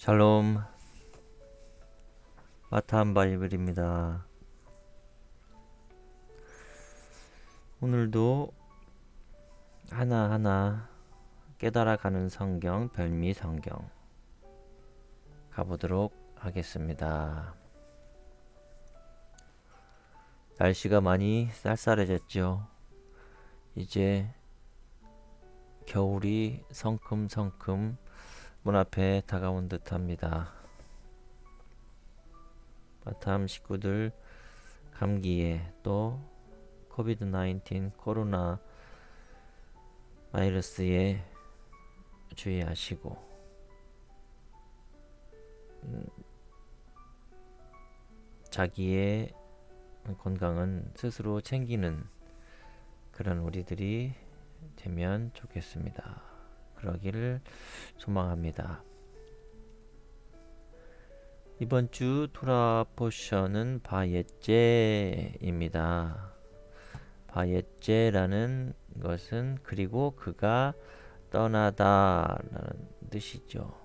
샬롬, 마타한 바이블입니다. 오늘도 하나하나 깨달아가는 성경, 별미 성경 가보도록 하겠습니다. 날씨가 많이 쌀쌀해졌죠. 이제 겨울이 성큼성큼 문 앞에 다가온 듯합니다. 마타함 식구들 감기에 또 코비드-19 코로나 바이러스에 주의하시고 자기의 건강은 스스로 챙기는 그런 우리들이 되면 좋겠습니다. 그러기를 소망합니다. 이번 주 토라 포션은 바예제입니다. 바예제라는 것은 그리고 그가 떠나다라는 뜻이죠.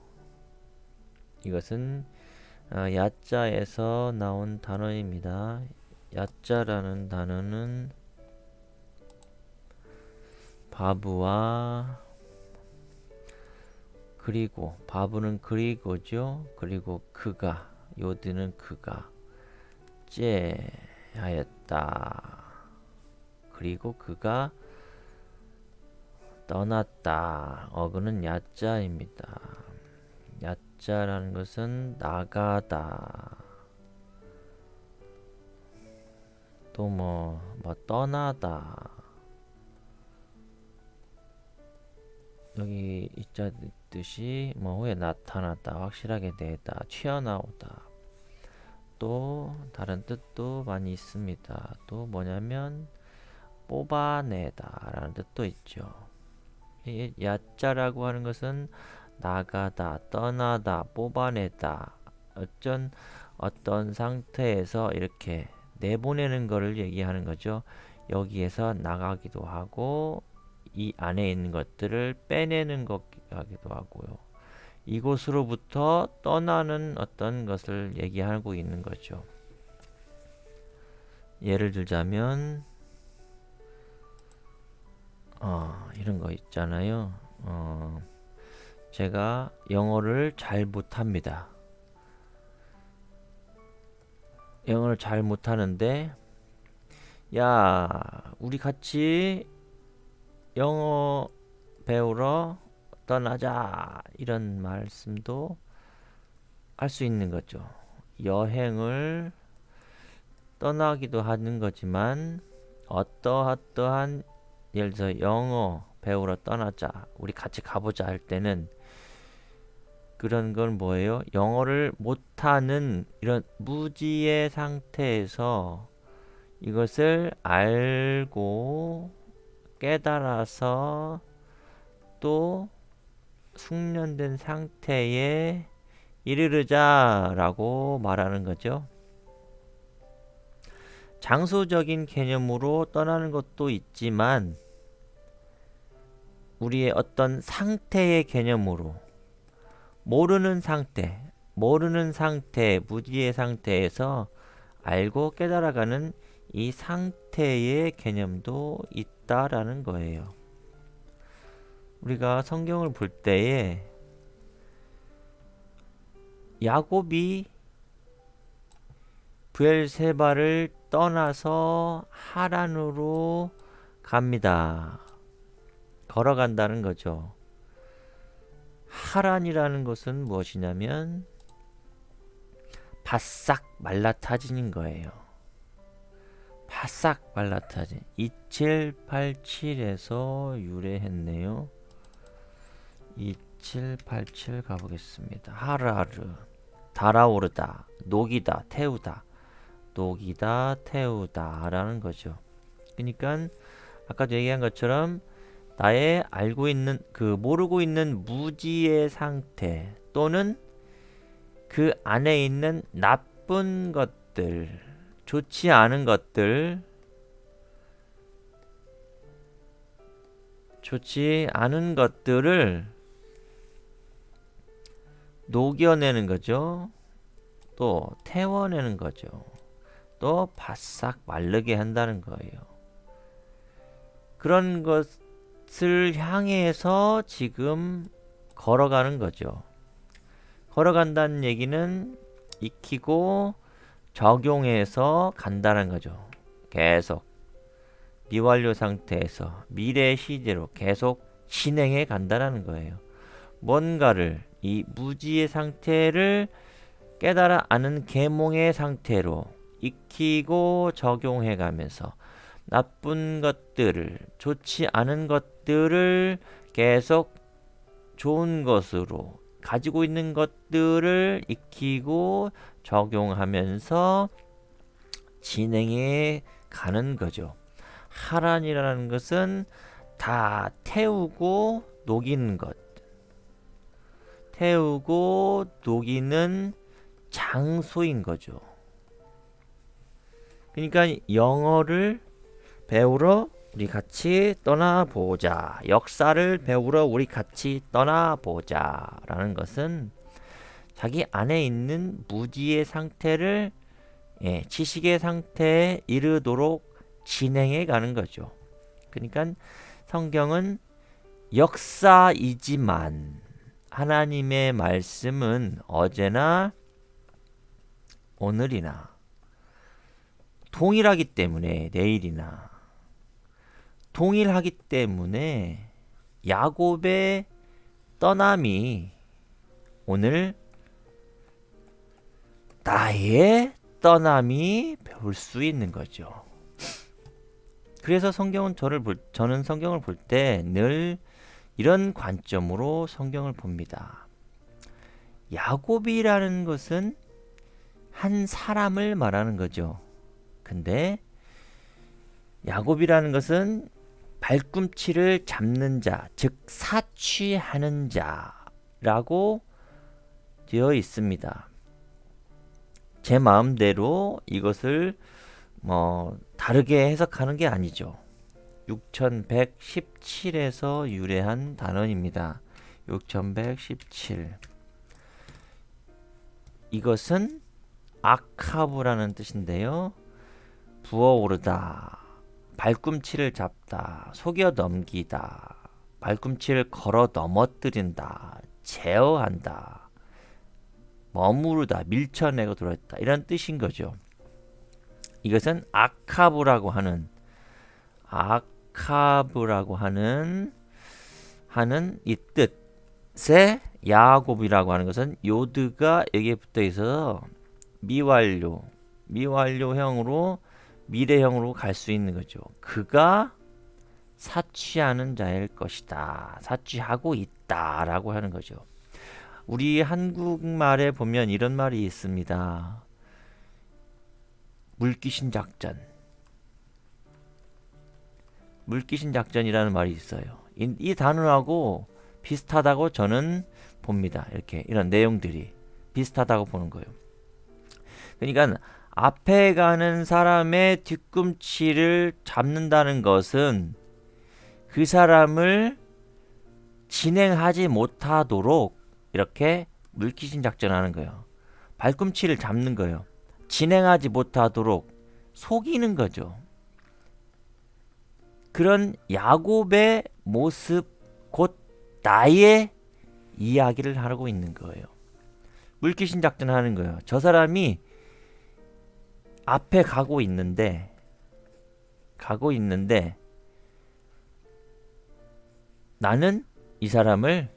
이것은 야자에서 나온 단어입니다. 야자라는 단어는 바브와 그리고 바브는 그리고죠. 그리고 그가 요드는 그가 째하였다. 그리고 그가 떠났다. 어근은 야자입니다. 야자라는 것은 나가다. 또 떠나다. 여기 이자 뜻이 후에 나타났다, 확실하게 내다, 튀어나오다. 또 다른 뜻도 많이 있습니다. 또 뭐냐면 뽑아내다 라는 뜻도 있죠. 이 야자라고 하는 것은 나가다, 떠나다, 뽑아내다, 어떤 상태에서 이렇게 내보내는 것을 얘기하는 거죠. 여기에서 나가기도 하고 이 안에 있는 것들을 빼내는 것 하기도 하고요. 이곳으로부터 떠나는 어떤 것을 얘기하고 있는 거죠. 예를 들자면 이런 거 있잖아요. 제가 영어를 잘 못합니다. 영어를 잘 못하는데 야, 우리 같이 영어 배우러 떠나자, 이런 말씀도 할 수 있는 거죠. 여행을 떠나기도 하는 거지만 어떠한 예를 들어서 영어 배우러 떠나자, 우리 같이 가보자 할 때는 그런 건 뭐예요? 영어를 못하는 이런 무지의 상태에서 이것을 알고 깨달아서 또 숙련된 상태에 이르르자라고 말하는 거죠. 장소적인 개념으로 떠나는 것도 있지만 우리의 어떤 상태의 개념으로 모르는 상태, 무지의 상태에서 알고 깨달아가는 이 상태의 개념도 있다라는 거예요. 우리가 성경을 볼 때에 야곱이 브엘세바를 떠나서 하란으로 갑니다. 걸어간다는 거죠. 하란이라는 것은 무엇이냐면 바싹 말라타진인 거예요. 바싹 말라타진. 2787에서 유래했네요. 2787 가보겠습니다. 하라르, 달아오르다, 녹이다, 태우다, 태우다 라는 거죠. 그러니까 아까도 얘기한 것처럼 나의 알고 있는 모르고 있는 무지의 상태 또는 그 안에 있는 나쁜 것들, 좋지 않은 것들, 좋지 않은 것들을 녹여내는 거죠. 또 태워내는 거죠. 또 바싹 마르게 한다는 거예요. 그런 것을 향해서 지금 걸어가는 거죠. 걸어간다는 얘기는 익히고 적용해서 간다는 거죠. 계속 미완료 상태에서 미래 시제로 계속 진행해 간다는 거예요. 뭔가를 이 무지의 상태를 깨달아 아는 계몽의 상태로 익히고 적용해 가면서 나쁜 것들을, 좋지 않은 것들을 계속 좋은 것으로 가지고 있는 것들을 익히고 적용하면서 진행해 가는 거죠. 하란이라는 것은 다 태우고 녹이는 것, 태우고 녹이는 장소인 거죠. 그러니까 영어를 배우러 우리 같이 떠나보자. 역사를 배우러 우리 같이 떠나보자. 라는 것은 자기 안에 있는 무지의 상태를 지식의 상태에 이르도록 진행해 가는 거죠. 그러니까 성경은 역사이지만 하나님의 말씀은 어제나 오늘이나 동일하기 때문에 내일이나 동일하기 때문에 야곱의 떠남이 오늘 나의 떠남이 볼 수 있는 거죠. 그래서 저는 성경을 볼 때 늘 이런 관점으로 성경을 봅니다. 야곱이라는 것은 한 사람을 말하는 거죠. 근데 야곱이라는 것은 발꿈치를 잡는 자, 즉 사취하는 자라고 되어 있습니다. 제 마음대로 이것을 다르게 해석하는 게 아니죠. 6117에서 유래한 단어입니다. 6117. 이것은 아카브라는 뜻인데요. 부어오르다, 발꿈치를 잡다, 속여 넘기다, 발꿈치를 걸어 넘어뜨린다, 제어한다, 머무르다, 밀쳐내고 들어있다, 이런 뜻인 거죠. 이것은 아카브라고 하는 이 뜻의 야곱이라고 하는 것은 요드가 여기에 붙어 있어서 미완료형으로 미래형으로 갈 수 있는 거죠. 그가 사취하는 자일 것이다. 사취하고 있다라고 하는 거죠. 우리 한국말에 보면 이런 말이 있습니다. 물귀신 작전이라는 말이 있어요. 이 단어하고 비슷하다고 저는 봅니다. 이런 내용들이 비슷하다고 보는 거예요. 그러니까 앞에 가는 사람의 뒤꿈치를 잡는다는 것은 그 사람을 진행하지 못하도록 이렇게 물귀신 작전하는 거예요. 발꿈치를 잡는 거예요. 진행하지 못하도록 속이는 거죠. 그런 야곱의 모습, 곧 나의 이야기를 하고 있는 거예요. 물귀신 작전하는 거예요. 저 사람이 앞에 가고 있는데 나는 이 사람을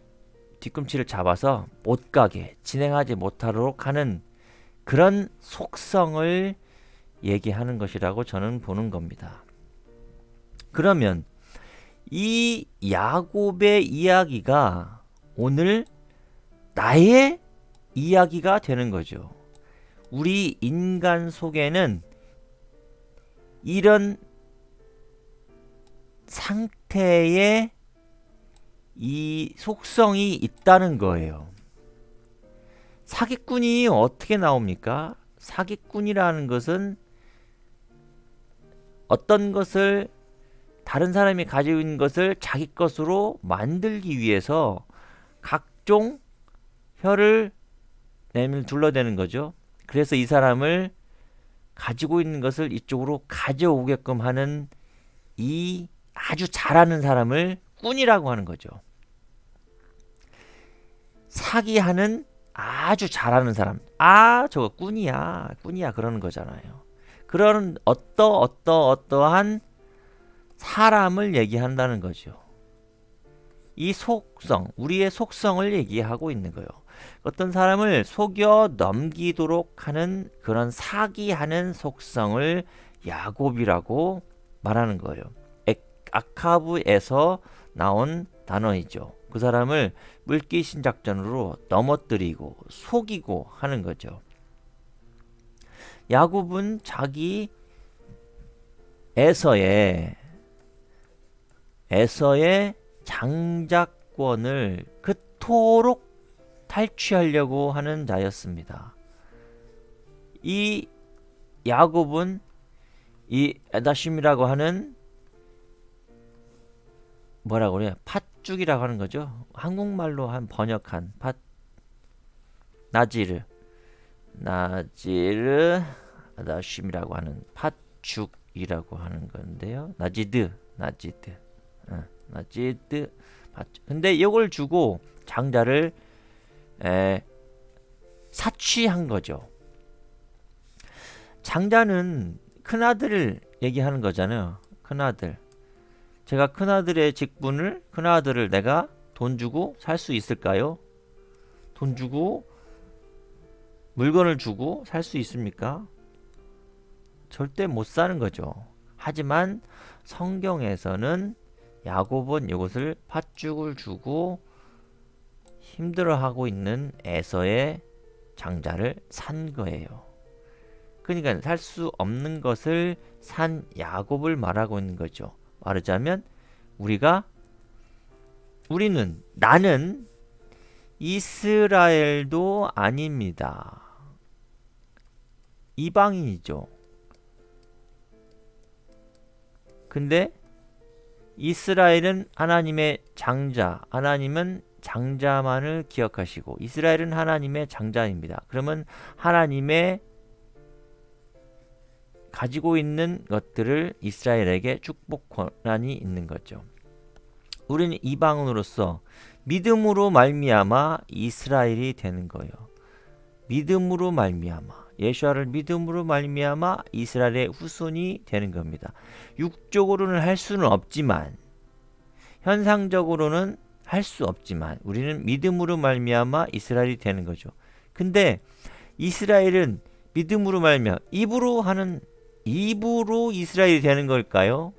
뒤꿈치를 잡아서 못 가게, 진행하지 못하도록 하는 그런 속성을 얘기하는 것이라고 저는 보는 겁니다. 그러면 이 야곱의 이야기가 오늘 나의 이야기가 되는 거죠. 우리 인간 속에는 이런 상태의 이 속성이 있다는 거예요. 사기꾼이 어떻게 나옵니까? 사기꾼이라는 것은 어떤 것을 다른 사람이 가지고 있는 것을 자기 것으로 만들기 위해서 각종 혀를 둘러대는 거죠. 그래서 이 사람을 가지고 있는 것을 이쪽으로 가져오게끔 하는 이 아주 잘하는 사람을 꾼이라고 하는 거죠. 사기하는 아주 잘하는 사람. 아, 저거 꾼이야. 꾼이야. 그러는 거잖아요. 그런 어떠한 사람을 얘기한다는 거죠. 이 속성, 우리의 속성을 얘기하고 있는 거예요. 어떤 사람을 속여 넘기도록 하는 그런 사기하는 속성을 야곱이라고 말하는 거예요. 아카브에서 나온 단어이죠. 그 사람을 물귀신 작전으로 넘어뜨리고 속이고 하는 거죠. 야곱은 자기 에서의 장자권을 그토록 탈취하려고 하는 자였습니다. 이 야곱은 이 에다심이라고 하는 뭐라고 그래요? 팥죽이라고 하는 거죠. 한국말로 한 번역한 나지르 에다심이라고 하는 팥죽이라고 하는 건데요. 나지드. 근데 이걸 주고 장자를 사취한 거죠. 장자는 큰아들을 얘기하는 거잖아요. 큰아들. 제가 큰아들을 내가 돈 주고 살 수 있을까요? 돈 주고 물건을 주고 살 수 있습니까? 절대 못 사는 거죠. 하지만 성경에서는 야곱은 이것을 팥죽을 주고 힘들어하고 있는 에서의 장자를 산 거예요. 그러니까 살 수 없는 것을 산 야곱을 말하고 있는 거죠. 말하자면 나는 이스라엘도 아닙니다. 이방인이죠. 근데 이스라엘은 하나님의 장자, 하나님은 장자만을 기억하시고 이스라엘은 하나님의 장자입니다. 그러면 하나님의 가지고 있는 것들을 이스라엘에게 축복 권한이 있는 거죠. 우리는 이방인으로서 믿음으로 말미암아 이스라엘이 되는 거예요. 믿음으로 말미암아 예수와를 믿음으로 말미암아 이스라엘의 후손이 되는 겁니다. 육적으로는 할 수는 없지만 현상적으로는 할 수 없지만 우리는 믿음으로 말미암아 이스라엘이 되는 거죠. 근데 이스라엘은 믿음으로 말미암아 입으로 이스라엘이 되는 걸까요?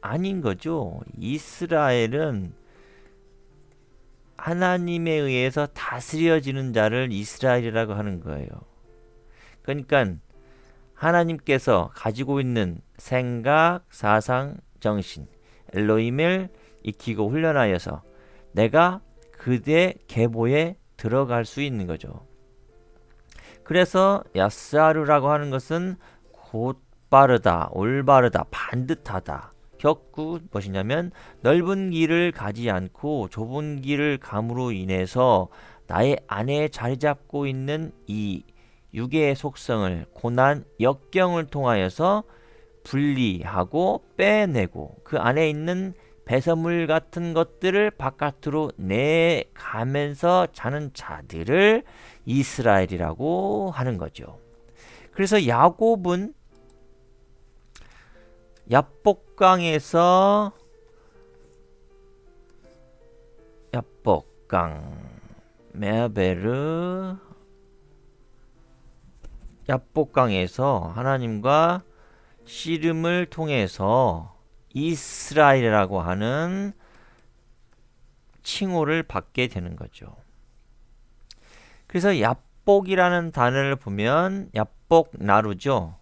아닌 거죠. 이스라엘은 하나님에 의해서 다스려지는 자를 이스라엘이라고 하는 거예요. 그러니까 하나님께서 가지고 있는 생각, 사상, 정신, 엘로힘을 익히고 훈련하여서 내가 그대 계보에 들어갈 수 있는 거죠. 그래서 야스아르라고 하는 것은 곧바르다, 올바르다, 반듯하다. 격구 무엇이냐면 넓은 길을 가지 않고 좁은 길을 감으로 인해서 나의 안에 자리 잡고 있는 이 육의 속성을 고난, 역경을 통하여서 분리하고 빼내고 그 안에 있는 배설물 같은 것들을 바깥으로 내가면서 자는 자들을 이스라엘이라고 하는 거죠. 그래서 야곱은 야복강에서 메아베르 야복강에서 하나님과 씨름을 통해서 이스라엘이라고 하는 칭호를 받게 되는 거죠. 그래서 야복이라는 단어를 보면 야복나루죠.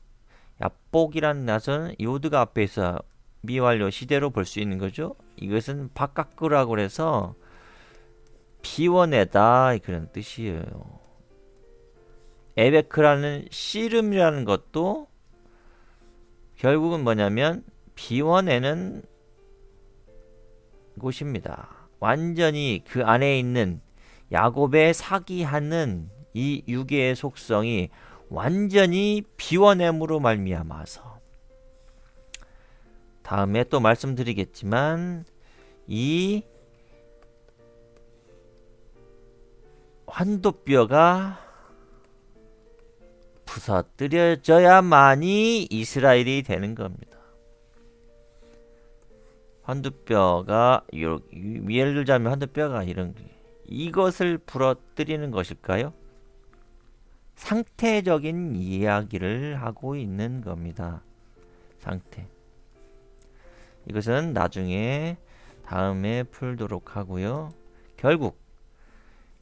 야복이라는 낯은 요드가 앞에 있어 미완료 시대로 볼 수 있는 거죠. 이것은 바깥거라고 해서 비워내다 그런 뜻이에요. 에베크라는 씨름이라는 것도 결국은 뭐냐면 비워내는 곳입니다. 완전히 그 안에 있는 야곱의 사기하는 이 육의 속성이 완전히 비워냄으로 말미암아서, 다음에 또 말씀드리겠지만 이 환도뼈가 부서뜨려져야만이 이스라엘이 되는 겁니다. 환도뼈가 예를 들자면 환도뼈가 이것을 부러뜨리는 것일까요? 상태적인 이야기를 하고 있는 겁니다. 상태. 이것은 나중에 다음에 풀도록 하고요. 결국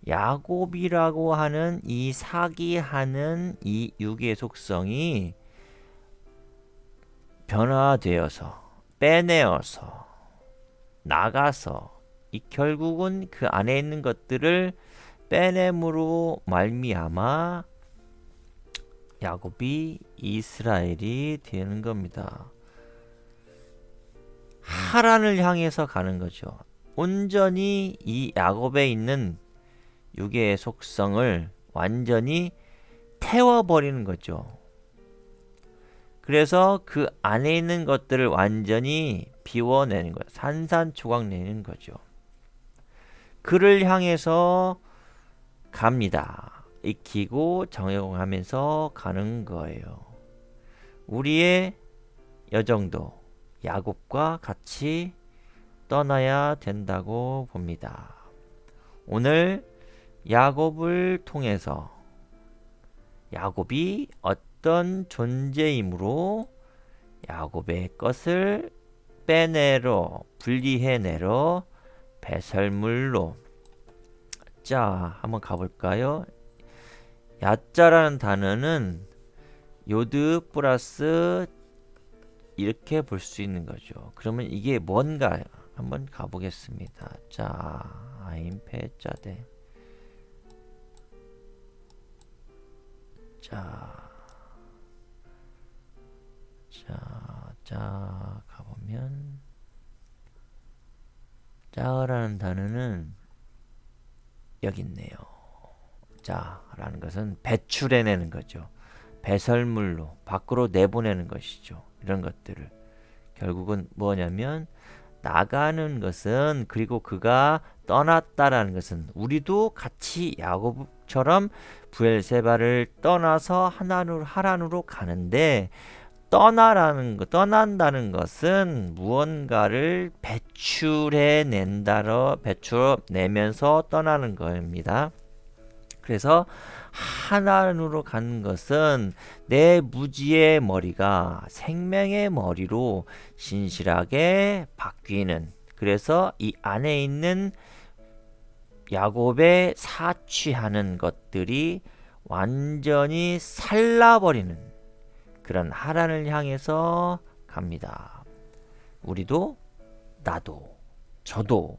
야곱이라고 하는 이 사기하는 이 육의 속성이 변화되어서 빼내어서 나가서 결국은 그 안에 있는 것들을 빼냄으로 말미암아 야곱이 이스라엘이 되는 겁니다. 하란을 향해서 가는 거죠. 온전히 이 야곱에 있는 육의 속성을 완전히 태워버리는 거죠. 그래서 그 안에 있는 것들을 완전히 비워내는 거예요. 산산조각 내는 거죠. 그를 향해서 갑니다. 익히고 정형하면서 가는 거예요. 우리의 여정도 야곱과 같이 떠나야 된다고 봅니다. 오늘 야곱을 통해서 야곱이 어떤 존재이므로 야곱의 것을 빼내러 분리해내러 배설물로, 자 한번 가볼까요? 야자라는 단어는 요드 플러스 이렇게 볼 수 있는 거죠. 그러면 이게 뭔가 한번 가보겠습니다. 자, 아임페자대. 자 가보면 자라는 단어는 여기 있네요. 자라는 것은 배출해내는 거죠. 배설물로 밖으로 내보내는 것이죠. 이런 것들을 결국은 뭐냐면 나가는 것은, 그리고 그가 떠났다라는 것은 우리도 같이 야곱처럼 브엘세바를 떠나서 하란으로 가는데, 떠난다는 것은 무언가를 배출내면서 떠나는 겁니다. 그래서 하나님으로 가는 것은 내 무지의 머리가 생명의 머리로 신실하게 바뀌는, 그래서 이 안에 있는 야곱의 사취하는 것들이 완전히 살라버리는 그런 하란을 향해서 갑니다. 우리도, 나도, 저도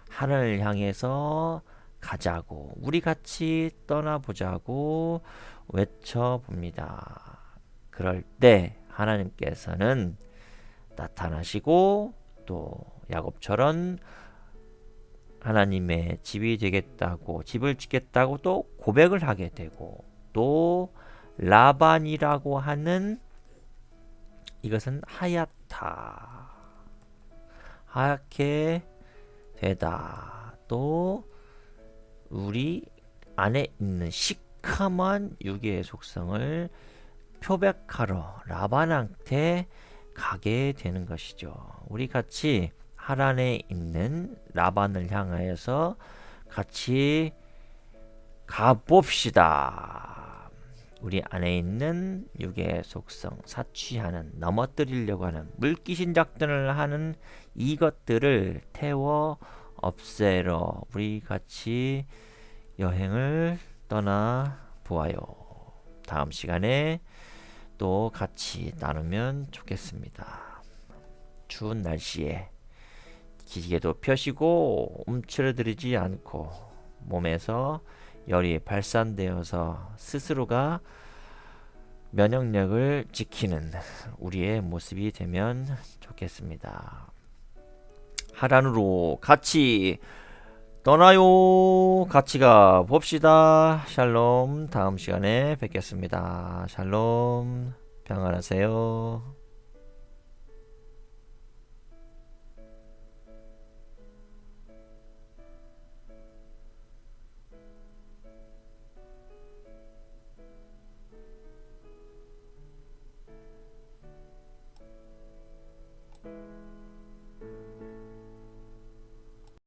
하란을 향해서 가자고, 우리 같이 떠나보자고 외쳐봅니다. 그럴 때 하나님께서는 나타나시고 또 야곱처럼 하나님의 집이 되겠다고, 집을 짓겠다고 또 고백을 하게 되고, 또 라반이라고 하는, 이것은 하얗게 되다. 또 우리 안에 있는 시커먼 육의 속성을 표백하러 라반한테 가게 되는 것이죠. 우리 같이 하란에 있는 라반을 향하여서 같이 가봅시다. 우리 안에 있는 육의 속성, 사취하는, 넘어뜨리려고 하는, 물귀신 작전을 하는 이것들을 태워 없애러 우리 같이 여행을 떠나 보아요. 다음 시간에 또 같이 나누면 좋겠습니다. 추운 날씨에 기계도 펴시고 움츠러들이지 않고 몸에서 열이 발산되어서 스스로가 면역력을 지키는 우리의 모습이 되면 좋겠습니다. 하란으로 같이 떠나요. 같이 가 봅시다. 샬롬. 다음 시간에 뵙겠습니다. 샬롬. 평안하세요.